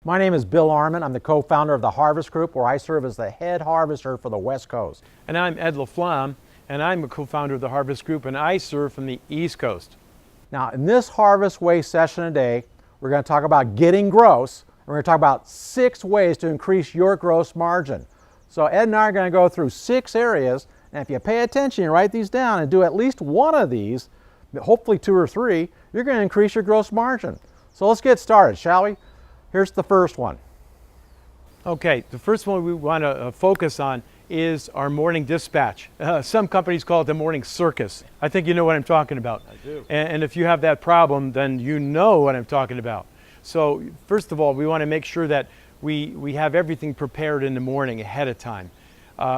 My name is Bill Arman. I'm the co-founder of the Harvest Group, where I serve as the head harvester for the West Coast. And I'm Ed Laflamme, and I'm a co-founder of the Harvest Group, and I serve from the East Coast. Now, in this Harvest Way session today, we're going to talk about getting gross. We're going to talk about 6 ways to increase your gross margin. So Ed and I are going to go through 6 areas, and if you pay attention and write these down and do at least one of these, hopefully 2 or 3, you're going to increase your gross margin. So let's get started, shall we? Here's the first one. Okay, the first one we want to focus on is our morning dispatch. Some companies call it the morning circus. I think you know what I'm talking about. I do. And if you have that problem, then you know what I'm talking about. So first of all, we want to make sure that we have everything prepared in the morning ahead of time.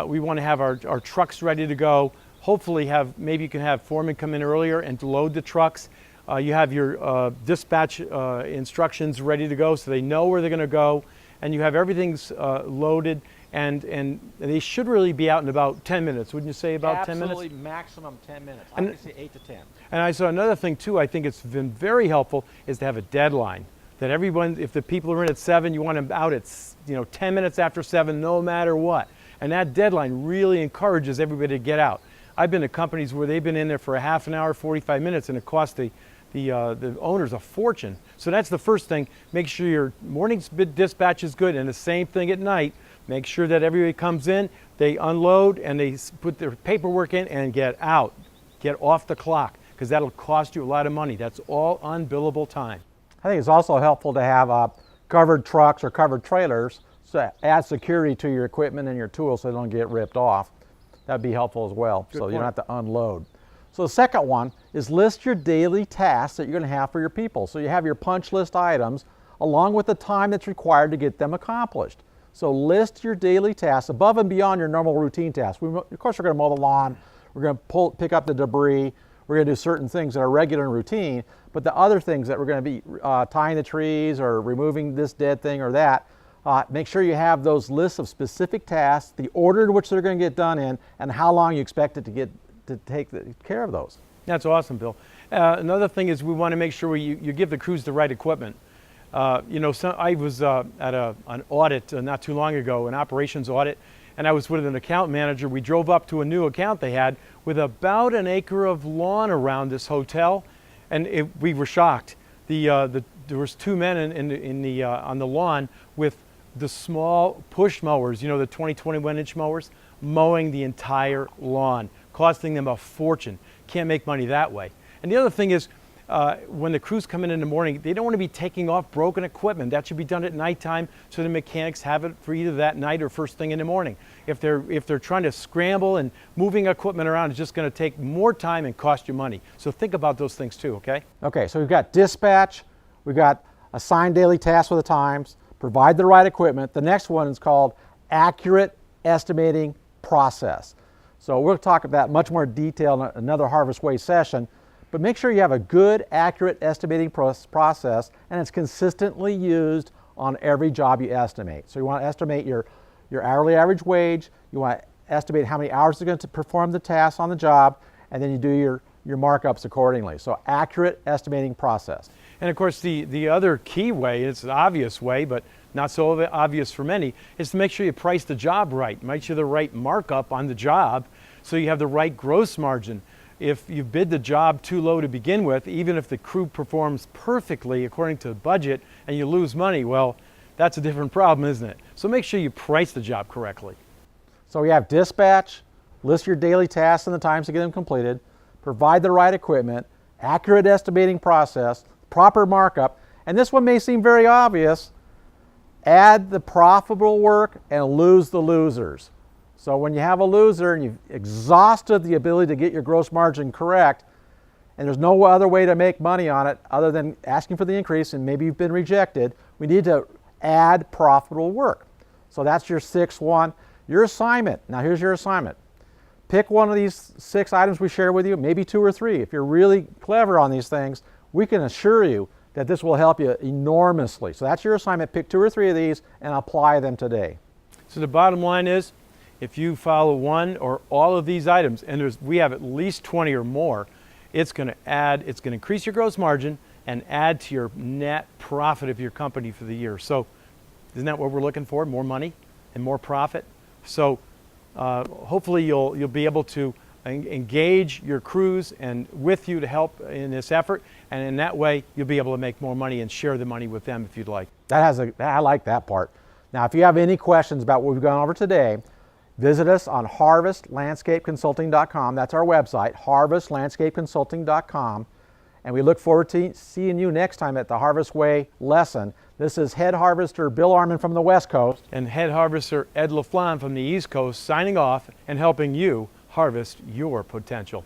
We want to have our trucks ready to go. Hopefully maybe you can have foremen come in earlier and load the trucks. You have your dispatch instructions ready to go so they know where they're going to go, and you have everything's loaded, and they should really be out in about 10 minutes. Wouldn't you say about 10 minutes? Absolutely, maximum 10 minutes. I would say 8 to 10. And I saw another thing too, I think it's been very helpful, is to have a deadline. That everyone, if the people are in at 7, you want them out at 10 minutes after 7, no matter what. And that deadline really encourages everybody to get out. I've been to companies where they've been in there for a half an hour, 45 minutes, and it costs the owners a fortune. So that's the first thing. Make sure your morning dispatch is good, and the same thing at night. Make sure that everybody comes in, they unload, and they put their paperwork in and get out. Get off the clock, because that'll cost you a lot of money. That's all unbillable time. I think it's also helpful to have covered trucks or covered trailers to add security to your equipment and your tools so they don't get ripped off. That'd be helpful as well, so you don't have to unload. So the second one is list your daily tasks that you're going to have for your people. So you have your punch list items along with the time that's required to get them accomplished. So list your daily tasks above and beyond your normal routine tasks. Of course, we're going to mow the lawn, we're going to pick up the debris, we're going to do certain things that are regular and routine, but the other things that we're going to be tying the trees or removing this dead thing or that, make sure you have those lists of specific tasks, the order in which they're going to get done in, and how long you expect it to take care of those. That's awesome, Bill. Another thing is we want to make sure you give the crews the right equipment. I was at an audit not too long ago, an operations audit, and I was with an account manager. We drove up to a new account they had with about an acre of lawn around this hotel, and we were shocked. There was 2 men on the lawn with the small push mowers, the 21-inch mowers, mowing the entire lawn, costing them a fortune. Can't make money that way. And the other thing is, when the crews come in the morning, they don't want to be taking off broken equipment. That should be done at nighttime so the mechanics have it for either that night or first thing in the morning. If they're trying to scramble and moving equipment around, it's just going to take more time and cost you money. So think about those things too, okay? Okay, so we've got dispatch, we've got assign daily tasks with the times, provide the right equipment. The next one is called accurate estimating process. So we'll talk about much more detail in another Harvest Way session, but make sure you have a good, accurate estimating process and it's consistently used on every job you estimate. So you want to estimate your hourly average wage, you want to estimate how many hours they're going to perform the tasks on the job, and then you do your markups accordingly. So accurate estimating process. And of course, the other key way, it's an obvious way, but not so obvious for many, is to make sure you price the job right. Make sure the right markup on the job so you have the right gross margin. If you bid the job too low to begin with, even if the crew performs perfectly according to budget and you lose money, well, that's a different problem, isn't it? So make sure you price the job correctly. So we have dispatch, list your daily tasks and the times to get them completed, provide the right equipment, accurate estimating process, proper markup, and this one may seem very obvious, add the profitable work and lose the losers. So when you have a loser and you've exhausted the ability to get your gross margin correct, and there's no other way to make money on it other than asking for the increase, and maybe you've been rejected, we need to add profitable work. So that's your 6th one. Your assignment. Now here's your assignment. Pick one of these 6 items we share with you, maybe 2 or 3. If you're really clever on these things, we can assure you that this will help you enormously. So that's your assignment. Pick 2 or 3 of these and apply them today. So the bottom line is, if you follow one or all of these items, and we have at least 20 or more, it's going to increase your gross margin and add to your net profit of your company for the year. So Isn't that what we're looking for? More money and more profit. So hopefully you'll be able to engage your crews and with you to help in this effort, and in that way you'll be able to make more money and share the money with them if you'd like. I like that part. Now, if you have any questions about what we've gone over today, visit us on harvestlandscapeconsulting.com. That's our website, harvestlandscapeconsulting.com. And we look forward to seeing you next time at the Harvest Way lesson. This is Head Harvester Bill Arman from the West Coast. And Head Harvester Ed Laflamme from the East Coast signing off and helping you harvest your potential.